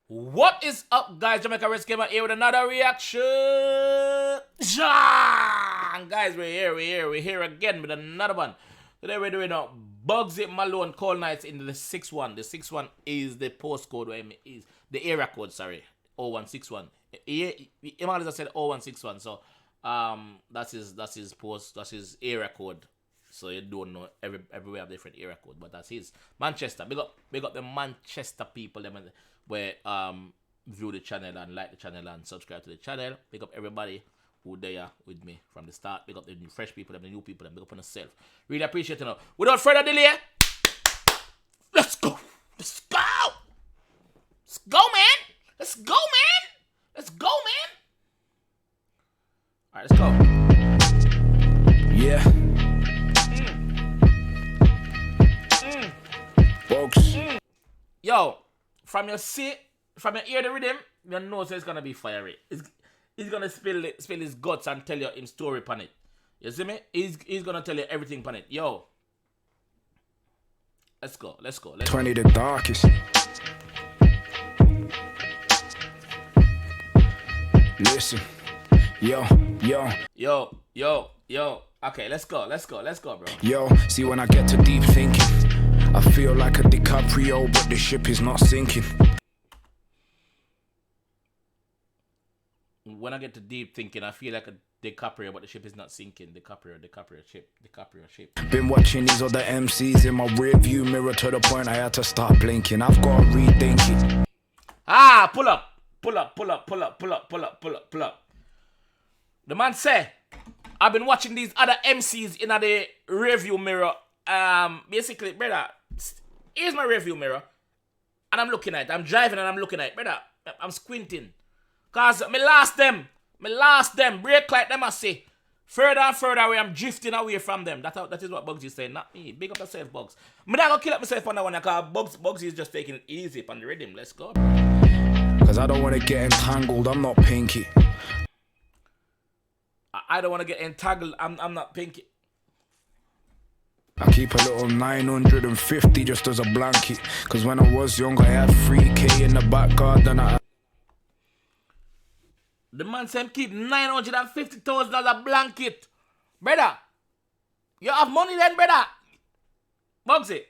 What is up, guys? JAMAICA'S came here with another reaction. And guys, we're here again with another one. Today we're doing a Bugzy Malone Cold Nights in the 6-1. The 6-1 is the postcode, where it is the area code, sorry. 0161. Imagine I said 0161, so that's his area code. So you don't know, everywhere have different area code, but that's his. Manchester. Big up the Manchester people them where view the channel and like the channel and subscribe to the channel. Big up everybody who there with me from the start. Big up the new fresh people, the new people, and big up on yourself. Really appreciate it. Without further delay, let's go. Let's go. Let's go, man. Let's go, man. Let's go, man. Alright, let's go. Yeah. Folks. Yo, from your ear the rhythm, you know so it's gonna be fiery. He's gonna spill his guts and tell you his story upon it. You see me? He's gonna tell you everything upon it. Yo. Let's go. 20 the darkest. Listen. Yo. Okay, let's go, bro. Yo, see when I get to deep thinking, I feel like a DiCaprio, but the ship is not sinking. When I get to deep thinking, I feel like a DiCaprio, but the ship is not sinking. DiCaprio ship. Been watching these other MCs in my rear view mirror to the point I had to start blinking. I've got to rethink it. Ah, pull up. The man say, I've been watching these other MCs in the rear view mirror. Basically, brother, here's my rear view mirror, and I'm looking at it. I'm driving and I'm looking at it, brother. I'm squinting. Cause me lost them. Break like them I say. Further and further away, I'm drifting away from them. That is what Bugzy is saying, not me. Big up yourself, Bugs. I'm not gonna kill up myself on that one, because Bugzy is just taking it easy on the rhythm. Let's go. Cause I don't want to get entangled, I'm not Pinky. I don't want to get entangled, I'm not Pinky. I keep a little 950 just as a blanket. Cause when I was young, I had 3K in the back garden. The man said keep 950,000 as a blanket. Brother, you have money then, brother. Bugzy.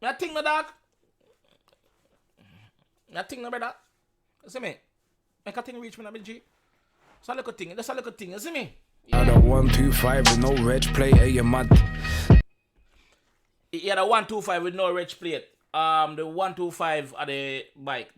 You think no, dog? You think no, brother? You see me? Make a thing reach me, na G. That's a little thing, you see me? Yeah. I had a 125 with no reg plate, hey, you mad? He had a 125 with no reg plate. The 125 at the bike,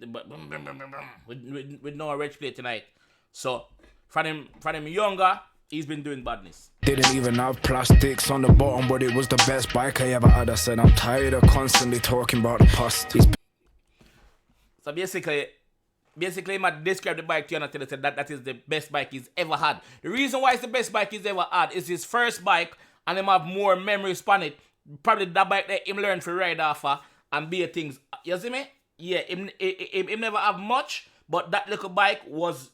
with no reg plate tonight. So, from him younger, he's been doing badness. Didn't even have plastics on the bottom, but it was the best bike I ever had. I said I'm tired of constantly talking about the past. So basically, I describe the bike to you and I tell you that is the best bike he's ever had. The reason why it's the best bike he's ever had is his first bike, and him have more memories on it. Probably that bike that him learn to ride off and be things. You see me? Yeah, him never have much, but that little bike was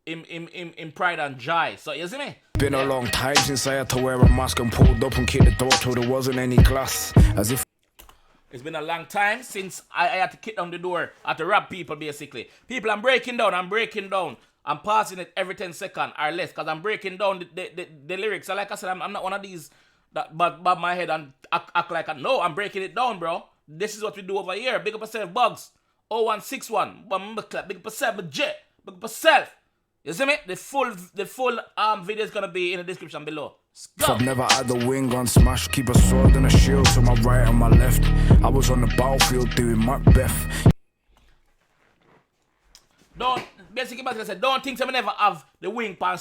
in pride and joy. So you see me? Been a long time since I had to wear a mask and pulled up and kicked the door till there wasn't any glass. As if it's been a long time since I had to kick down the door. I had to rob people, basically. People, I'm breaking down. I'm passing it every 10 seconds or less, because I'm breaking down the lyrics. So like I said, I'm not one of these that bob my head and act like no, I'm breaking it down, bro. This is what we do over here. Big up yourself, Bugs. 0161. Big up yourself, J. Big up yourself. You see me? The full video is gonna be in the description below. I've never had the wing on smash, keep a sword and a shield to my right and my left. I was on the battlefield doing Macbeth. Basically, I said, don't think I never have the wing pan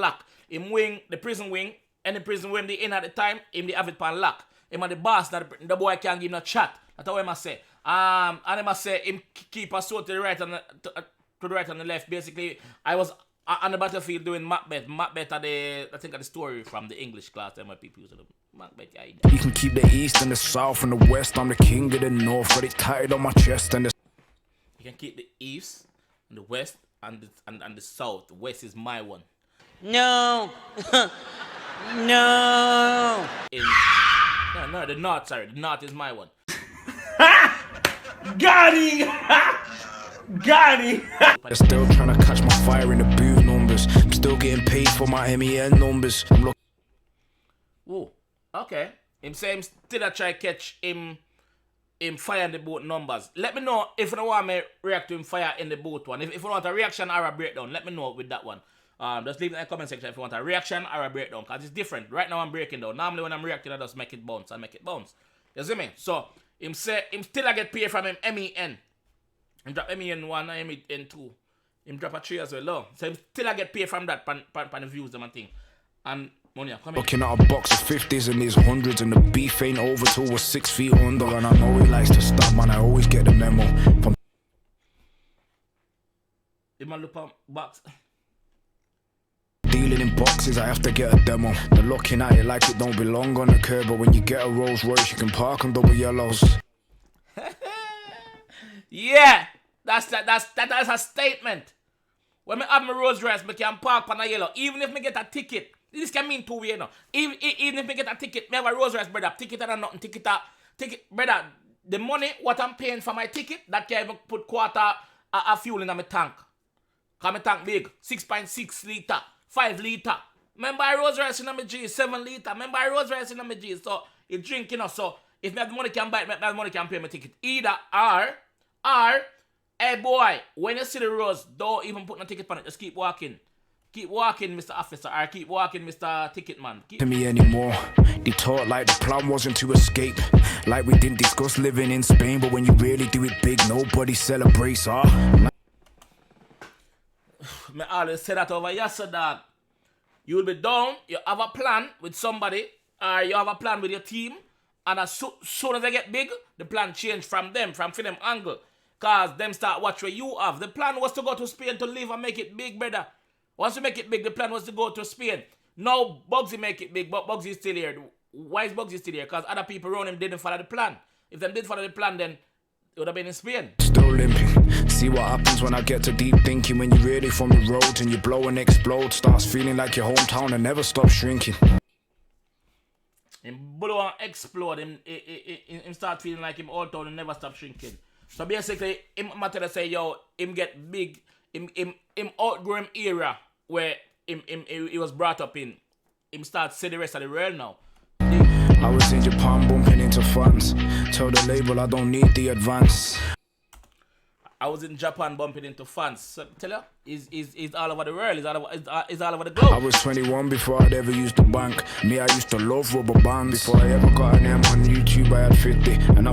lock. Him wing, the prison wing, any prison wing the in at the time, him the have it pan lock. Him at the boss, that the boy can't give no chat. That's what I say. And I must say, him keep a sword to the right and to the right and the left. Basically, I was on the battlefield doing Macbeth. Macbeth at I think the story from the English class that my people use the Macbeth. Yeah, you can keep the east and the south and the west. I'm the king of the north, got it tied on my chest and the. You can keep the east and the west and the south. The west is my one. No. No. No, the North, sorry. The North is my one. Got him! Got him! They're still trying to catch my fire in the booth numbers. I'm still getting paid for my MEN numbers. I'm looking. Whoa, okay. Him say him still a try catch him fire in the boat numbers. Let me know if you don't want me react to him fire in the boat one. If you want a reaction or a breakdown, let me know with that one. Just leave it in the comment section if you want a reaction or a breakdown, because it's different. Right now I'm breaking down. Normally when I'm reacting, I just make it bounce and make it bounce. You see me? So him say him still a get paid from him MEN. Him drop MEN 1 and MEN 2. Him drop a 3 as well. No. So him still a get paid from that pan the views them and thing. And money come in. Looking at a box of 50s and these 100s, and the beef ain't over till we're 6 feet under. And I know he likes to stop, man. I always get the memo from. The man look on box. Dealing in boxes, I have to get a demo. They're looking at it like it don't belong on the curb, but when you get a Rolls Royce, you can park on double yellows. Yeah, that's a statement. When I have my Rolls Royce, I can park on a yellow. Even if I get a ticket, this can mean two ways, you know. Even if I get a ticket, I have a Rolls Royce, brother. Ticket and nothing, ticket, brother. The money what I'm paying for my ticket, that can even put quarter of fuel in my tank. Cause my tank big, 6.6 liter, 5 liter. Remember I Rolls Royce in my G, 7 liter. Remember I Rolls Royce in my G. So you drink, you know. So if I have the money can buy it, I have the money can pay my ticket. Either or, hey boy, when you see the Rose, don't even put no ticket on it. Just keep walking. Keep walking, Mr. Officer, or keep walking, Mr. Ticket Man. To me anymore. They talk like the plan wasn't to escape. Like we didn't discuss living in Spain, but when you really do it big, nobody celebrates, huh? I always say that over yesterday, dog. You will be down, you have a plan with somebody, or you have a plan with your team, and as soon as they get big, the plan change from them angle. Cause them start watch where you have. The plan was to go to Spain to live and make it big, brother. Once you make it big, the plan was to go to Spain. Now Bugzy make it big, but Bugzy is still here. Why is Bugzy still here? Because other people around him didn't follow the plan. If they did follow the plan, then it would have been in Spain. Still limping. See what happens when I get to deep thinking. When you're really from the roads and you blow and explode. Starts feeling like your hometown and never stops shrinking. Him blow and explode. Him start feeling like him all town and never stop shrinking. So basically, him matter to say, yo, him get big. Him outgrow him era where he was brought up in. Him start see the rest of the world now. I was in Japan bumping into fans. Tell the label I don't need the advance. I was in Japan bumping into fans. So tell you, he's all over the world. He's all over the globe. I was 21 before I'd ever used the bank. Me, I used to love rubber bands. Before I ever got an M on YouTube, I had 50, and I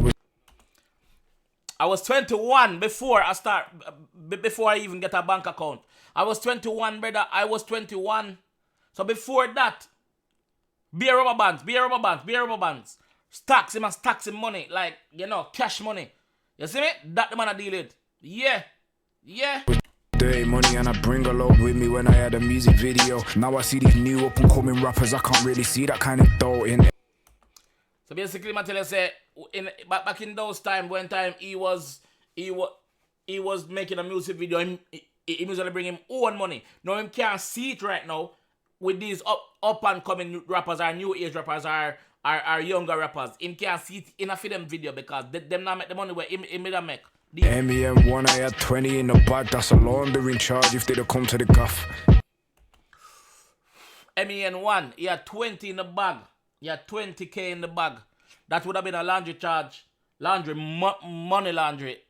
was 21 before I even get a bank account. I was 21, brother. I was 21. So before that, be rubber bands. Stacks him money, like, you know, cash money. You see me? That the man I deal with. Yeah. Dirty money, and I bring a load with me when I had a music video. Now I see these new up and coming rappers, I can't really see that kind of dough in it. So basically, I tell you, say, back in those times, when he was making a music video, he was gonna bring him own money. Now him can't see it right now with these up and coming rappers, or new age rappers, or younger rappers. Him can't see it in a film video because them not make the money where him make. MEN 1, I had 20 in the bag. That's a laundering charge if they'd have come to the gaff. MEN 1, he had 20 in the bag. He had 20K in the bag. That would have been a laundry charge. Money laundering.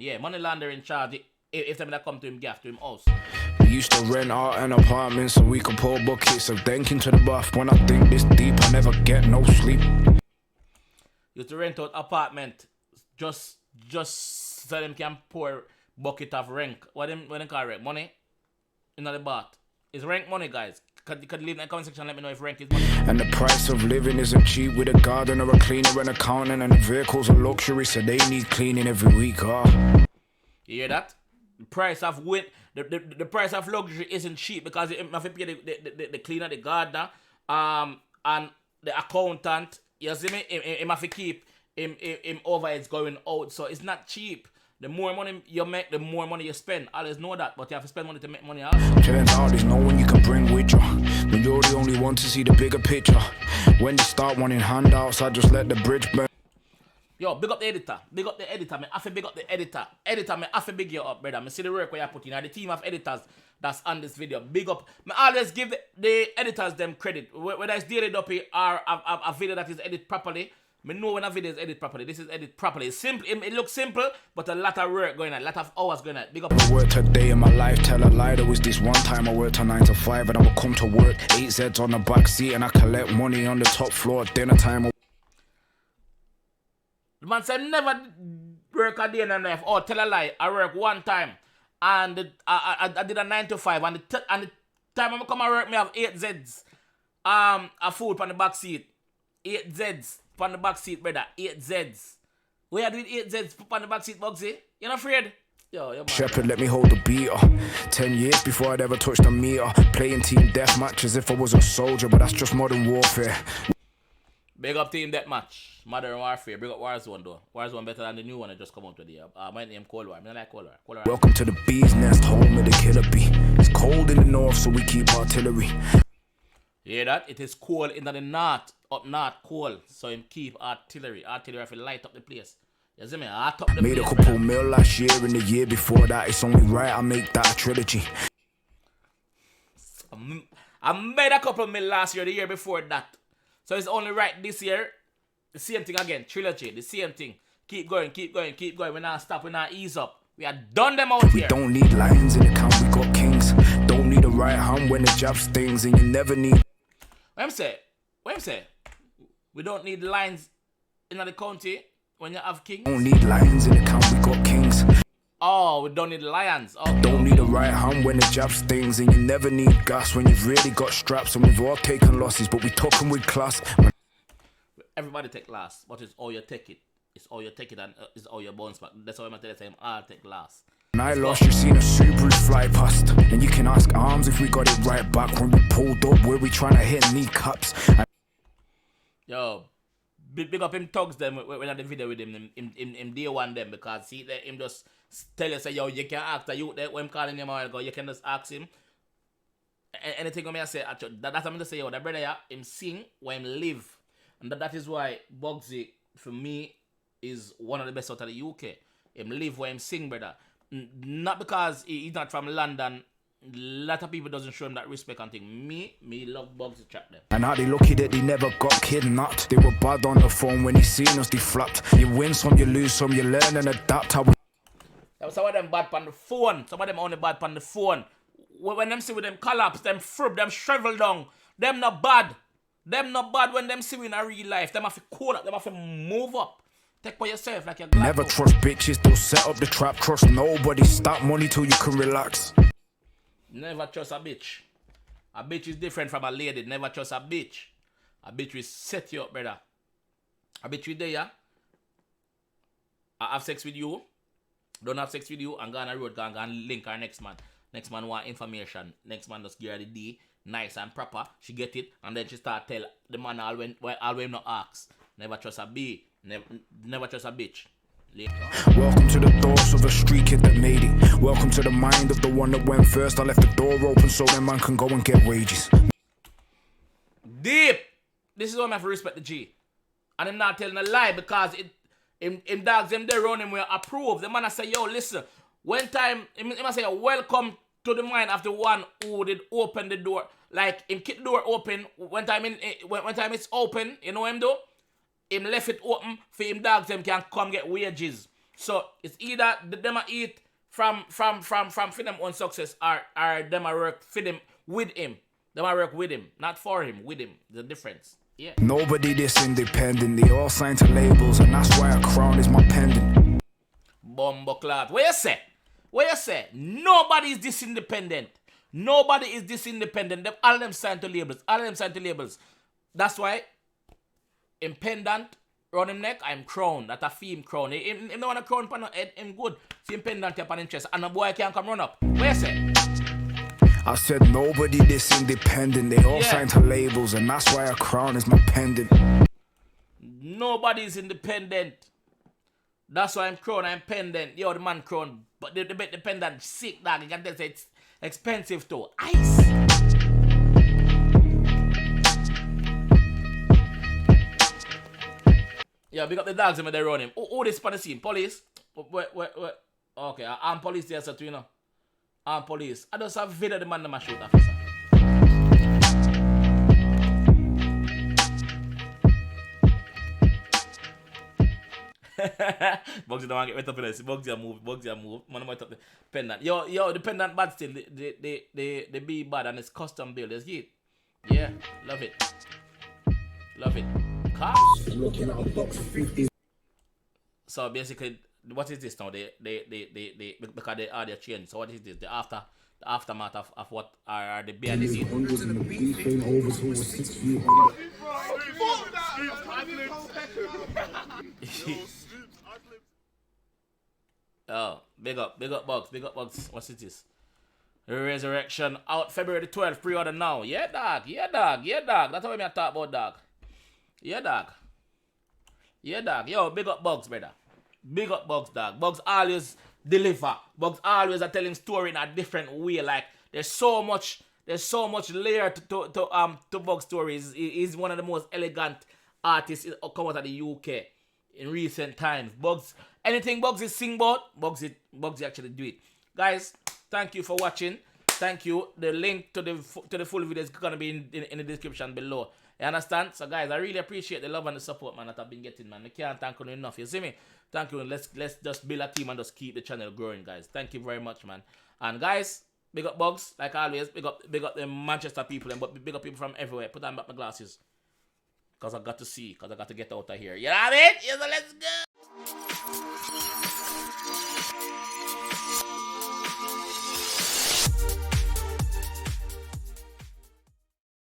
Yeah, money laundering charge if them that come to him gaff, to him house. We used to rent out an apartment so we could pour buckets of dank into the bath. When I think this deep, I never get no sleep. You to rent out apartment just so them can pour bucket of rank. What them call rank? Money? In the bath. It's rank money, guys. Could leave in the comment section, let me know if rank is money. And the price of living isn't cheap, with a garden or a cleaner and accountant, and the vehicles are luxury, so they need cleaning every week. You hear that? The price of the price of luxury isn't cheap because you have to pay the cleaner, the gardener, and the accountant. You see me? Him have to keep him overheads going out, so it's not cheap. The more money you make, the more money you spend. I always know that, but you have to spend money to make money also. Turns out there's no one you can bring with you. When you're the only one to see the bigger picture. When they start wanting handouts, I just let the bridge burn. Yo, big up the editor. Big up the editor. Me have to big up the editor. Editor, me have to big you up, brother. Me see the work where you put in. And the team of editors that's on this video. Big up. Me always give the editors them credit. Whether it's daily dopey or a video that is edited properly. Me know when a video is edited properly. This is edited properly. It's simple. It looks simple, but a lot of work going on. A lot of hours going on. Big up. I worked a day in my life, tell a lie. There was this one time I worked a 9 to 5 and I would come to work. 8 Z's on the back seat and I collect money on the top floor. Dinner time. The man said never work a day in my life. Oh, tell a lie. I work one time. And I did a 9 to 5. And the time I come and work, me have 8 Z's. A food on the back seat. 8 Z's on the back seat, brother. 8 Z's. Where you doing 8 Z's on the back seat, Bugzy? You not afraid? Yo, man. Shepherd let me hold the beater. 10 years before I'd ever touched a meter. Playing team deathmatch as if I was a soldier, but that's just modern warfare. Big up team deathmatch. Modern warfare. Big up Warzone though. Warzone better than the new one that just come out today. My name Cold War. I like Cold War. Welcome to the bee's nest, home of the killer bee. It's cold in the north, so we keep artillery. You hear that? It is cold in the north. Up north, cold. So him keep artillery. Artillery have to light up the place. You see me? Hot up the Made place, a couple mil last year and the year before that. It's only right I make that a trilogy. I made a couple mil last year, the year before that. So it's only right this year. The same thing again. Trilogy. The same thing. Keep going, keep going, keep going. We're not stop. We're not ease up. We are done them out here. We don't need lions in the camp. We got kings. Don't need a right hand when the jab stings. And you never need... What I'm saying? We don't need lines in the county when you have kings. Don't need lions in the camp. We got kings. Oh, we don't need lions. Okay. Don't need a right hand when the jab stings. And you never need gas when you've really got straps. And we've all taken losses, but we took them with class. Everybody take last, but it's all you take it. It's all you take it and it's all your bounce back. That's why I'm telling you, I'll take last. When I lost, you seen a Subaru fly past. And you can ask Arms if we got it right back. When we pulled up, where we trying to hit kneecaps. Yo, big up him thugs them when I did the video with him in day one them, because see that him just tell you say yo you can ask the youth that when I'm calling him a while ago, you can just ask him anything when I say that's what I'm to say. Yo, that brother him sing when him live, and that is why Bugzy for me is one of the best out of the UK. Him live where him sing, brother. Not because he's not from London. A lot of people doesn't show him that respect and think. Me love Bugzy chat them. And how they lucky that they never got kidnapped. They were bad on the phone when they seen us, they flapped. You win some, you lose some, you learn and adapt. Some of them bad on the phone. Some of them only bad on the phone. When them see with them collapse, them frub, them shrivel down. Them not bad. Them not bad when them see we in a real life. Them have to cool up. Them have to move up. Take for yourself like you're glad. Never trust bitches, they'll set up the trap. Trust nobody, stop money till you can relax. Never trust a bitch. A bitch is different from a lady. Never trust a bitch. A bitch will set you up, brother. A bitch will there. I have sex with you. Don't have sex with you. And go on the road and link our next man. Next man want information. Next man just give her the D. Nice and proper. She get it. And then she start tell the man all when not ask. Never trust a B. Never trust a bitch. Welcome to the thoughts of a street kid that made it. Welcome to the mind of the one that went first. I left the door open so that man can go and get wages. Deep. This is why I have to respect the G. And I'm not telling a lie because him dogs them there around him will approve. The man I say, yo, listen. One time, him I say, welcome to the mind of the one who did open the door. Like him keep the door open. When time it's open, you know him do? Him left it open for him dogs them can come get wages. So it's either them a eat from for them own success or them a work for them with him. Them a work with him, not for him, with him. The difference. Yeah. Nobody this independent. They all signed to labels, and that's why a crown is my pendant. Bumbleclad. What you say? What you say? Nobody is this independent. Nobody is this independent. All of them signed to labels. All of them signed to labels. That's why him pendant round him neck, I'm crown. That a theme crown. Him don't want a crown on his head, him good. See him pendant up on his chest. And a boy can't come run up. What you say? I said nobody this independent. They all signed to labels, and that's why a crown is my pendant. Nobody is independent. That's why I'm crown, I'm pendant. Yo, the man crown. But the pendant sick, dog. You can tell it's expensive too. Ice. Yeah, big up the dogs when they run him. Who this on the scene? Police? Wait. Okay, I'm police there, so you know. I'm police. I just have video the man that shoot officer. Bugzy don't want to get wet up in this. Bugzy a move. Man, might up the pendant. Yo, the pendant bad still. The be bad and it's custom build. Let's get it. Yeah, love it. Cops. So basically, what is this now? Because the audio change. So what is this? The aftermath of what are the behind the scenes. Oh, big up Bugz. What's this? Resurrection out February the 12th, pre-order now. Yeah, dog. That's what I talk about, dog. Yeah, dog. Yo, big up Bugz, brother. Big up Bugz, dog. Bugz always deliver. Bugz always are telling story in a different way. Like there's so much layer to Bugz stories. He's one of the most elegant artists come out of the UK in recent times. Bugz, anything Bugzy sing about, Bugzy actually do it. Guys, thank you for watching. Thank you. The link to the full video is gonna be in the description below. You understand? So guys, I really appreciate the love and the support, man, that I've been getting, man. I can't thank you enough. You see me? Thank you. Let's just build a team and just keep the channel growing, guys. Thank you very much, man. And guys, big up Bugz, like always. Big up the Manchester people, but big up people from everywhere. Put on back my glasses, cause I got to see, cause I got to get out of here. You know what I mean? Yeah, so let's go.